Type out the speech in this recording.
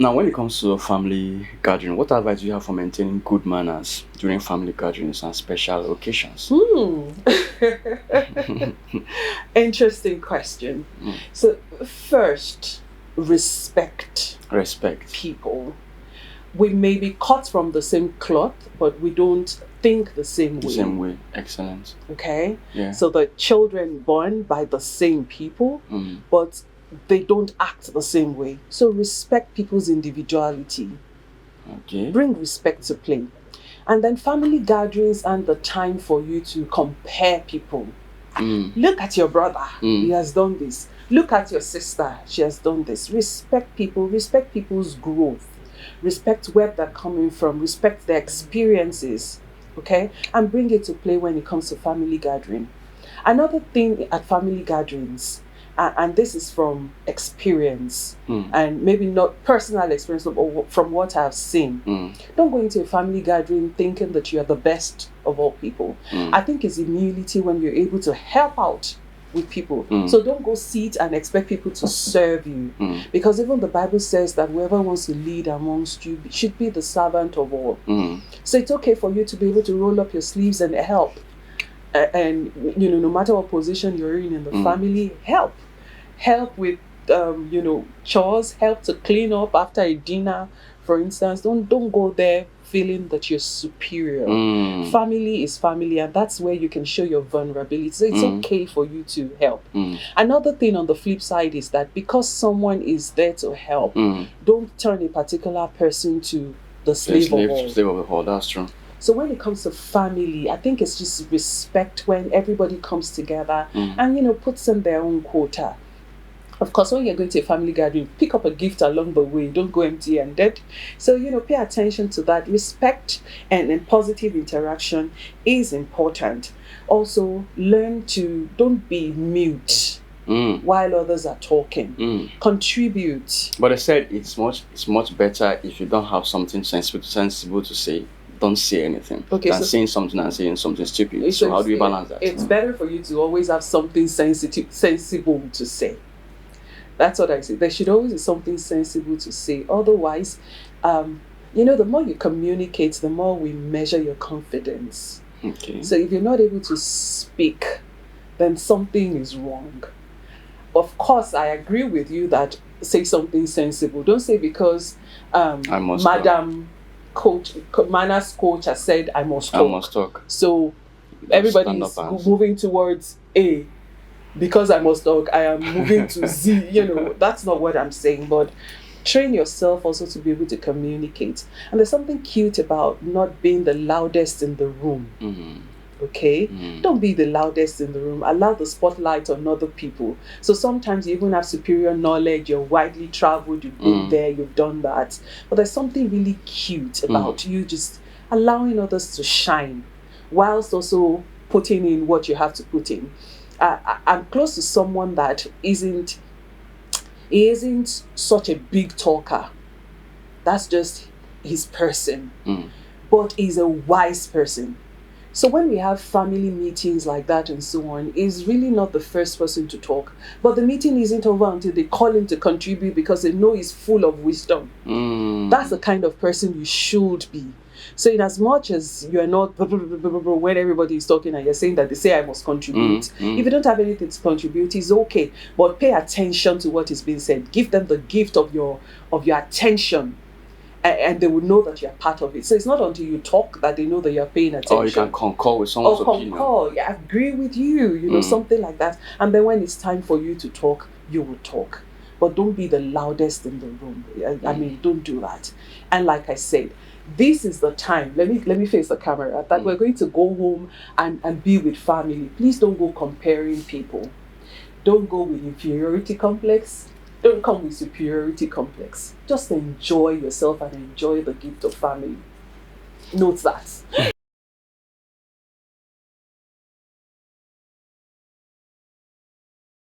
Now, when it comes to a family gathering, what advice do you have for maintaining good manners during family gatherings and special occasions? Interesting question. So, first, respect people. We may be cut from the same cloth, but we don't think the same way. Excellent. Okay? Yeah. So the children born by the same people, but they don't act the same way. So respect people's individuality. Okay. Bring respect to play. And then family gatherings and the time for you to compare people. Look at your brother, he has done this. Look at your sister, she has done this. Respect people, respect people's growth. Respect where they're coming from, respect their experiences, okay? And bring it to play when it comes to family gathering. Another thing at family gatherings, and this is from experience, and maybe not personal experience, but from what I've seen. Don't go into a family gathering thinking that you are the best of all people. I think it's humility when you're able to help out with people. So don't go sit and expect people to serve you, because even the Bible says that whoever wants to lead amongst you should be the servant of all. So it's okay for you to be able to roll up your sleeves and help, and no matter what position you're in the family, help with chores, help to clean up after a dinner, for instance. Don't go there feeling that you're superior. Family is family, and that's where you can show your vulnerability. So it's okay for you to help. Another thing on the flip side is that because someone is there to help, don't turn a particular person to the slave of all. Slave of all, that's true. So when it comes to family, I think it's just respect when everybody comes together and puts in their own quota. Of course, when you're going to a family gathering, pick up a gift along the way. Don't go empty-handed. So, pay attention to that. Respect and positive interaction is important. Also, learn to don't be mute while others are talking. Contribute. But I said it's much better if you don't have something sensible to say. Don't say anything. Okay, than saying something and saying something stupid. So how do we balance that? It's better for you to always have something sensible to say. That's what I say. There should always be something sensible to say. Otherwise, the more you communicate, the more we measure your confidence. Okay. So if you're not able to speak, then something is wrong. Of course, I agree with you that say something sensible. Don't say because Madam Coach, manners coach has said I must talk. So everybody is moving towards A. Because I must talk, I am moving to Z. That's not what I'm saying. But train yourself also to be able to communicate. And there's something cute about not being the loudest in the room. Okay? Don't be the loudest in the room. Allow the spotlight on other people. So sometimes you even have superior knowledge. You're widely traveled. You've been there. You've done that. But there's something really cute about you just allowing others to shine, whilst also putting in what you have to put in. I'm close to someone that isn't such a big talker. That's just his person. But he's a wise person. So when we have family meetings like that and so on, he's really not the first person to talk. But the meeting isn't over until they call him to contribute because they know he's full of wisdom. That's the kind of person you should be. So in as much as you are not when everybody is talking and you're saying that they say I must contribute, if you don't have anything to contribute, it's okay. But pay attention to what is being said. Give them the gift of your attention, and they will know that you're part of it. So it's not until you talk that they know that you're paying attention. Or you can concur with someone's opinion. I agree with you, something like that. And then when it's time for you to talk, you will talk. But don't be the loudest in the room. I mean, don't do that. And like I said, this is the time. Let me face the camera. That we're going to go home and be with family. Please don't go comparing people. Don't go with inferiority complex. Don't come with superiority complex. Just enjoy yourself and enjoy the gift of family. Note that.